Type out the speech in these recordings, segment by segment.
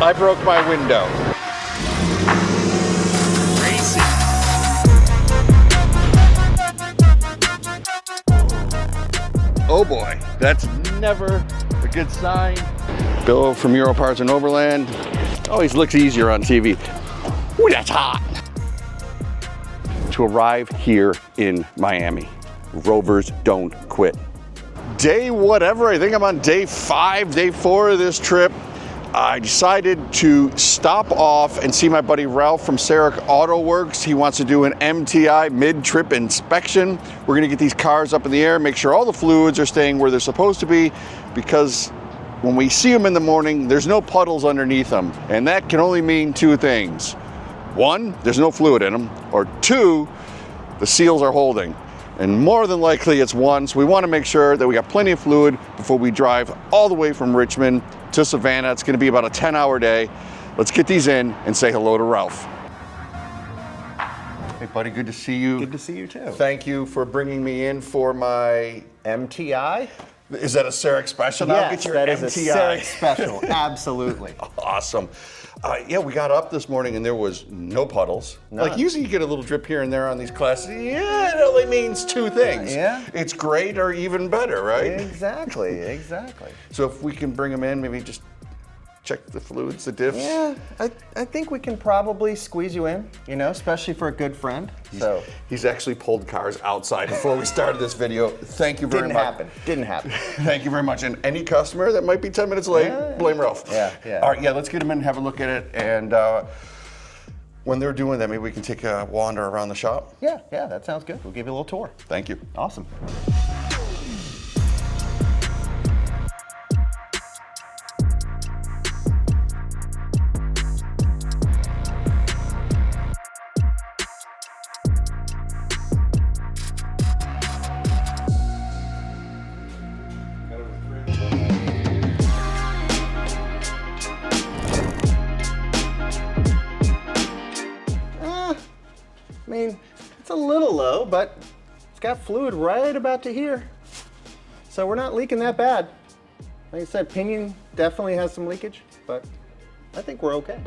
I broke my window. Crazy. Oh boy, that's never a good sign. Bill from Euro Parts and Overland. Always looks easier on TV. Ooh, that's hot. To arrive here in Miami, Rovers don't quit. Day whatever, I think I'm on day 5, day 4 of this trip. I decided to stop off and see my buddy Ralph from Sarek Auto Works. He wants to do an MTI mid-trip inspection. We're gonna get these cars up in the air, make sure all the fluids are staying where they're supposed to be, because when we see them in the morning, there's no puddles underneath them. And that can only mean 2 things. 1, there's no fluid in them, or 2, the seals are holding. And more than likely it's 1, so we wanna make sure that we got plenty of fluid before we drive all the way from Richmond to Savannah. It's gonna be about a 10-hour day. Let's get these in and say hello to Ralph. Hey buddy, good to see you. Good to see you too. Thank you for bringing me in for my MTI? Is that a Sarek special? Yes, I'll get your that MTI. is a Sarek special, absolutely. Awesome. Yeah, we got up this morning and there was no puddles. None. Like usually you get a little drip here and there on these classes. Yeah, it only means 2 things. Yeah. It's great or even better, right? Exactly, exactly. So if we can bring them in, maybe just check the fluids, the diffs. Yeah, I think we can probably squeeze you in, you know, especially for a good friend. He's actually pulled cars outside before we started this video. Thank you very much. Didn't happen. Thank you very much. And any customer that might be 10 minutes late, blame Ralph. Yeah. All right, yeah, let's get them in and have a look at it. And when they're doing that, maybe we can take a wander around the shop. Yeah, that sounds good. We'll give you a little tour. Thank you. Awesome. I mean, it's a little low, but it's got fluid right about to here. So we're not leaking that bad. Like I said, pinion definitely has some leakage, but I think we're okay.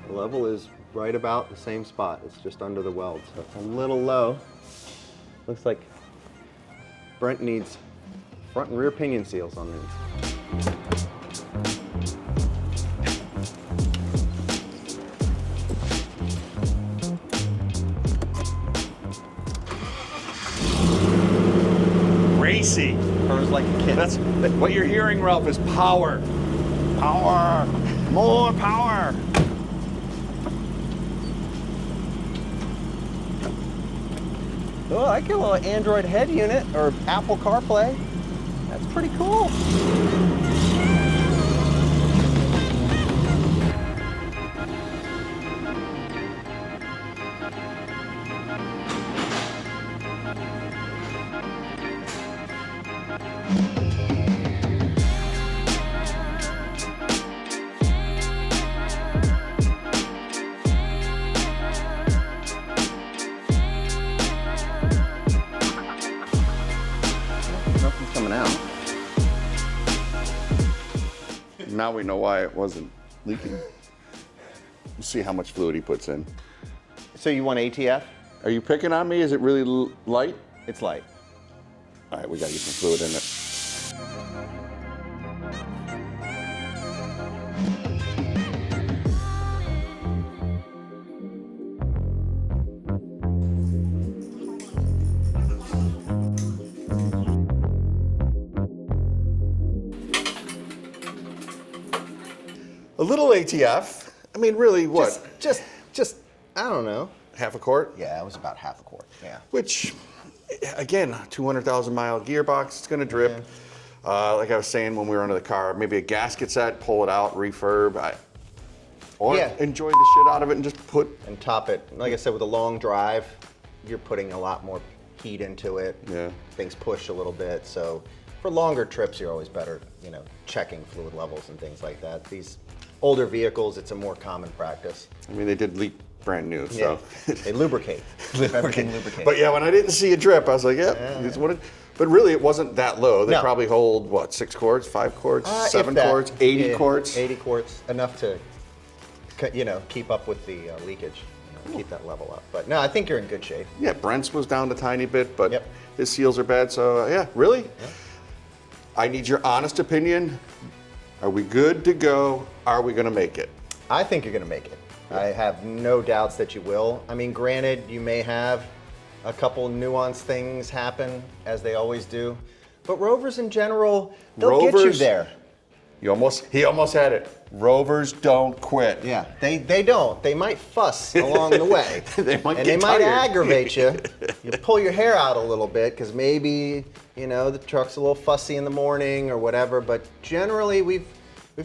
The level is right about the same spot. It's just under the weld, so it's a little low. Looks like Brent needs front and rear pinion seals on these. Racy. Purrs like a kid. That's what you're hearing, Ralph, is power. Power. More power. Oh, I get a little Android head unit or Apple CarPlay. That's pretty cool. Nothing's coming out. Now we know why it wasn't leaking. Let's see how much fluid he puts in. So you want ATF? Are you picking on me? Is it really light? It's light. All right, we gotta get some fluid in it. A little ATF. I mean, really, what? Just, I don't know. Half a quart? Yeah, it was about half a quart. Yeah. Which, again, 200,000 mile gearbox, it's gonna drip. Like I was saying when we were under the car, maybe a gasket set, pull it out, refurb, or enjoy the shit out of it and just put. And top it. Like I said, with a long drive, you're putting a lot more heat into it. Yeah. Things push a little bit, so for longer trips, you're always better, you know, checking fluid levels and things like that. These older vehicles, it's a more common practice. I mean, they did leak brand new, so. They lubricate. Keep everything lubricated. But yeah, when I didn't see a drip, I was like, yep, Yeah. it's what it. But really, it wasn't that low. They No. probably hold, what, 6 quarts, 5 quarts, If 7 that. quarts, 80 Yeah, quarts? 80 quarts, enough to, keep up with the leakage, keep that level up. But no, I think you're in good shape. Yeah, Brent's was down a tiny bit, but Yep. his seals are bad. So, yeah, really? Yeah. I need your honest opinion. Are we good to go? Are we going to make it? I think you're going to make it. I have no doubts that you will. I mean, granted, you may have a couple nuanced things happen, as they always do. But Rovers in general, they'll get you there. He almost had it. Rovers don't quit. Yeah, they don't. They might fuss along the way. They might and get they might tired. aggravate you. You pull your hair out a little bit because maybe, the truck's a little fussy in the morning or whatever. But generally, we've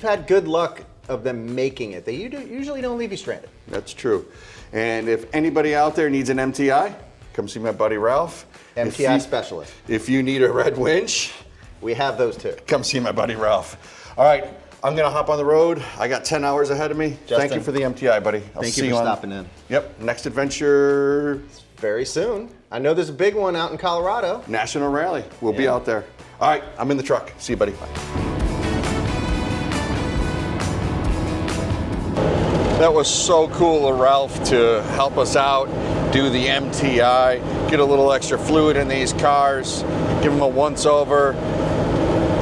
had good luck of them making it. They usually don't leave you stranded. That's true. And if anybody out there needs an MTI, come see my buddy Ralph. MTI specialist. If you need a red winch, We have those too. come see my buddy Ralph. All right, I'm gonna hop on the road. I got 10 hours ahead of me. Justin, Thank you for the MTI, buddy. I'll Thank see you for on- stopping in. Yep, next adventure, Very soon. I know there's a big one out in Colorado. National Rally. We'll be Yeah. out there. All right, I'm in the truck. See you, buddy. That was so cool of Ralph to help us out, do the MTI, get a little extra fluid in these cars, give them a once over.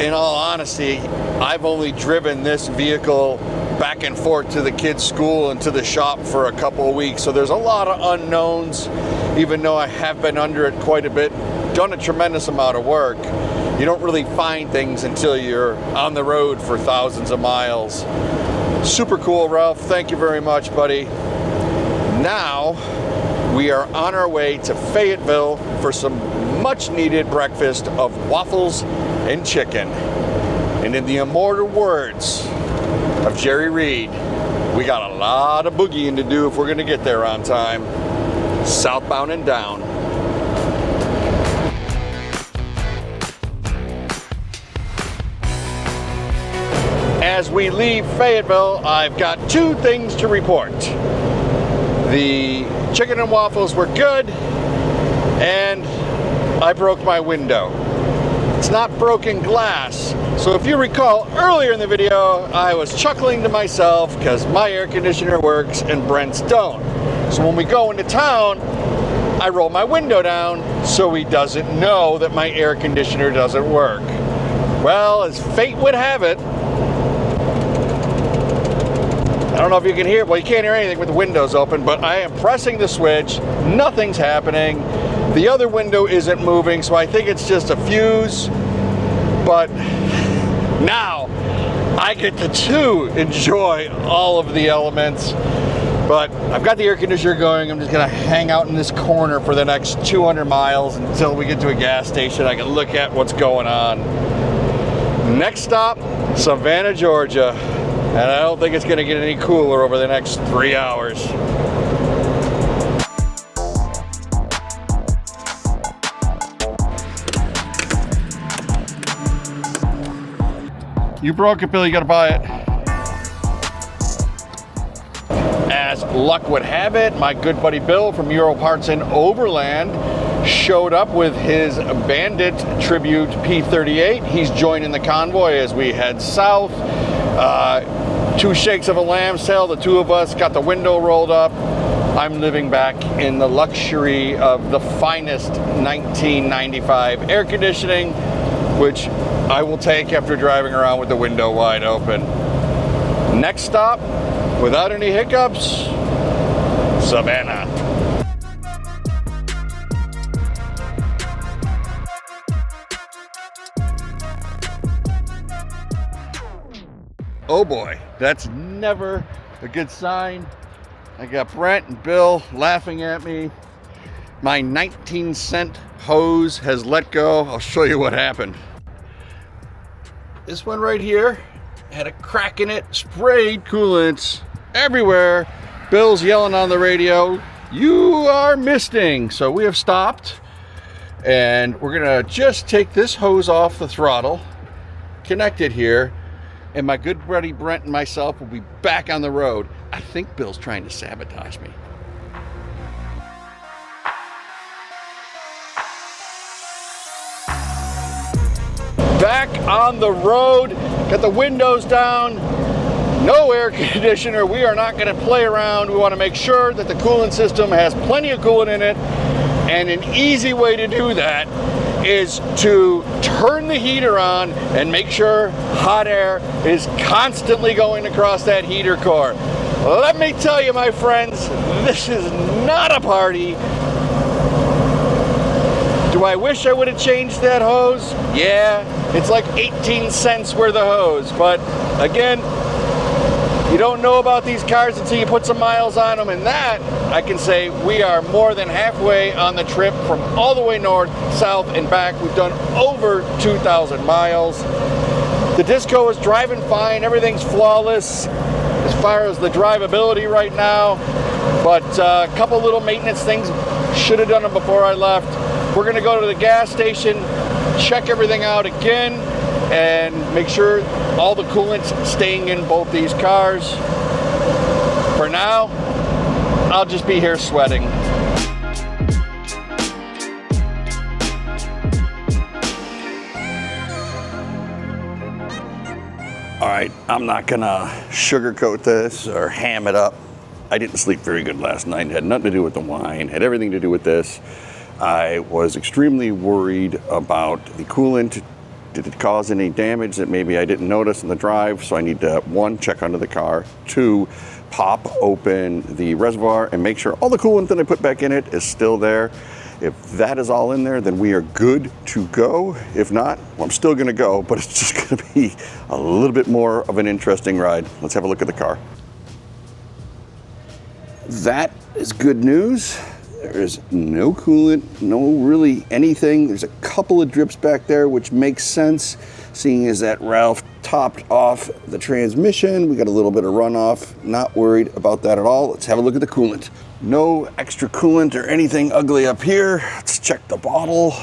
In all honesty, I've only driven this vehicle back and forth to the kids' school and to the shop for a couple of weeks. So there's a lot of unknowns, even though I have been under it quite a bit, done a tremendous amount of work. You don't really find things until you're on the road for thousands of miles. Super cool, Ralph. Thank you very much, buddy. Now, we are on our way to Fayetteville for some much needed breakfast of waffles and chicken. And in the immortal words of Jerry Reed, we got a lot of boogieing to do if we're gonna get there on time. Southbound and down. As we leave Fayetteville, I've got 2 things to report. The chicken and waffles were good, and I broke my window. It's not broken glass. So if you recall earlier in the video, I was chuckling to myself because my air conditioner works and Brent's don't. So when we go into town, I roll my window down so he doesn't know that my air conditioner doesn't work. Well, as fate would have it, I don't know if you can hear, well, you can't hear anything with the windows open, but I am pressing the switch, nothing's happening. The other window isn't moving, so I think it's just a fuse. But now I get to enjoy all of the elements. But I've got the air conditioner going. I'm just gonna hang out in this corner for the next 200 miles until we get to a gas station. I can look at what's going on. Next stop, Savannah, Georgia. And I don't think it's gonna get any cooler over the next 3 hours. You broke it, Bill, you gotta buy it. As luck would have it, my good buddy Bill from Euro Parts in Overland showed up with his Bandit Tribute P38. He's joining the convoy as we head south. 2 shakes of a lamb's tail, the 2 of us got the window rolled up. I'm living back in the luxury of the finest 1995 air conditioning, which I will take after driving around with the window wide open. Next stop, without any hiccups, Savannah. Oh boy, that's never a good sign. I got Brent and Bill laughing at me. My 19-cent hose has let go. I'll show you what happened. This one right here had a crack in it, sprayed coolant everywhere. Bill's yelling on the radio, "You are misting." So we have stopped and we're gonna just take this hose off the throttle, connect it here, and my good buddy Brent and myself will be back on the road. I think Bill's trying to sabotage me. back on the road. Got the windows down, no air conditioner. We are not going to play around. We want to make sure that the coolant system has plenty of coolant in it. And an easy way to do that is to turn the heater on and make sure hot air is constantly going across that heater core. Let me tell you, my friends, this is not a party. Do I wish I would have changed that hose? Yeah, it's like 18 cents worth of hose. But again, you don't know about these cars until you put some miles on them, and that, I can say, we are more than halfway on the trip from all the way north, south, and back. We've done over 2,000 miles. The Disco is driving fine. Everything's flawless as far as the drivability right now, but a couple little maintenance things. Should have done them before I left. We're going to go to the gas station, check everything out again, and make sure all the coolant's staying in both these cars. For now, I'll just be here sweating. All right, I'm not gonna sugarcoat this or ham it up. I didn't sleep very good last night. It had nothing to do with the wine, it had everything to do with this. I was extremely worried about the coolant. Did it cause any damage that maybe I didn't notice in the drive? So I need to, one, check under the car, two, pop open the reservoir and make sure all the coolant that I put back in it is still there. If that is all in there, then we are good to go. If not, well, I'm still gonna go, but it's just gonna be a little bit more of an interesting ride. Let's have a look at the car. That is good news. There is no coolant, no really anything. There's a couple of drips back there, which makes sense, seeing as that Ralph topped off the transmission. We got a little bit of runoff. Not worried about that at all. Let's have a look at the coolant. No extra coolant or anything ugly up here. Let's check the bottle.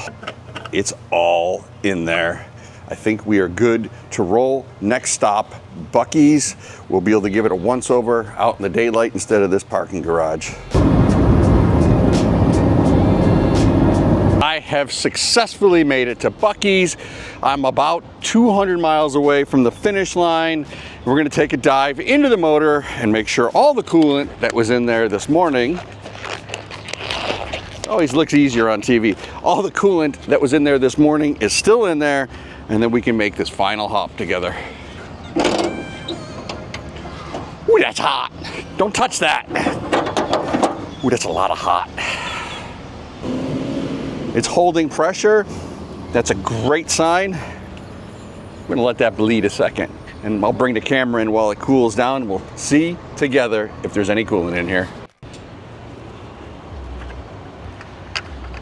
It's all in there. I think we are good to roll. Next stop, Buc-ee's. We'll be able to give it a once over out in the daylight instead of this parking garage. I have successfully made it to Buc-ee's. I'm about 200 miles away from the finish line. We're gonna take a dive into the motor and make sure all the coolant that was in there this morning, always looks easier on TV, all the coolant that was in there this morning is still in there, and then we can make this final hop together. Ooh, that's hot. Don't touch that. Ooh, that's a lot of hot. It's holding pressure. That's a great sign. I'm gonna let that bleed a second, and I'll bring the camera in while it cools down. We'll see together if there's any coolant in here.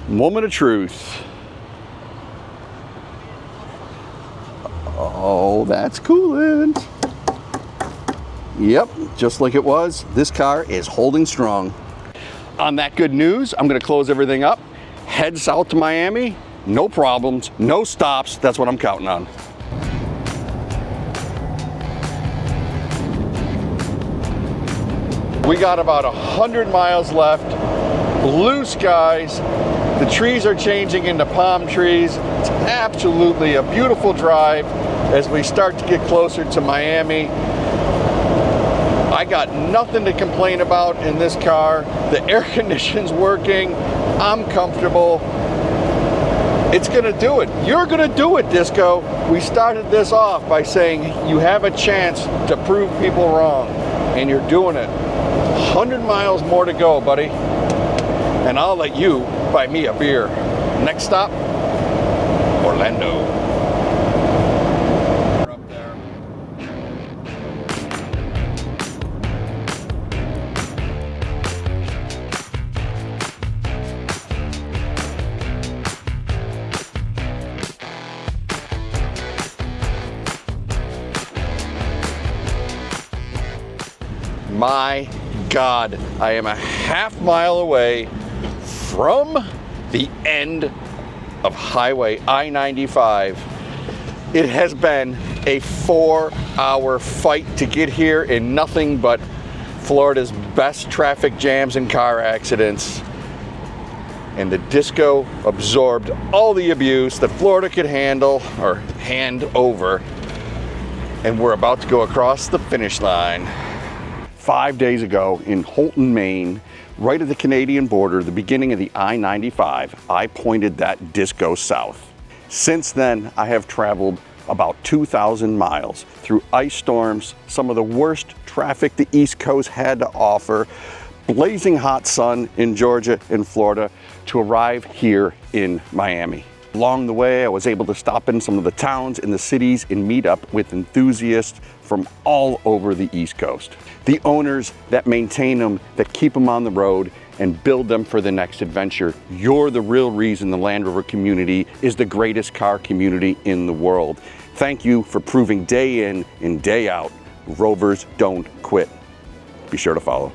Moment of truth. Oh, that's coolant. Yep, just like it was. This car is holding strong. On that good news, I'm gonna close everything up. Head south to Miami, no problems, no stops. That's what I'm counting on. We got about 100 miles left, blue skies. The trees are changing into palm trees. It's absolutely a beautiful drive as we start to get closer to Miami. I got nothing to complain about in this car. The air conditioning's working. I'm comfortable. It's gonna do it. You're gonna do it, Disco. We started this off by saying you have a chance to prove people wrong, and you're doing it. 100 miles more to go, buddy. And I'll let you buy me a beer. Next stop, Orlando. My God, I am a half mile away from the end of Highway I-95. It has been a 4-hour fight to get here in nothing but Florida's best traffic jams and car accidents. and the Disco absorbed all the abuse that Florida could handle or hand over, and we're about to go across the finish line. 5 days ago in Holton, Maine, right at the Canadian border, the beginning of the I-95, I pointed that Disco south. Since then, I have traveled about 2,000 miles through ice storms, some of the worst traffic the East Coast had to offer, blazing hot sun in Georgia and Florida, to arrive here in Miami. Along the way, I was able to stop in some of the towns and the cities and meet up with enthusiasts from all over the East Coast. The owners that maintain them, that keep them on the road and build them for the next adventure. You're the real reason the Land Rover community is the greatest car community in the world. Thank you for proving day in and day out, Rovers don't quit. Be sure to follow.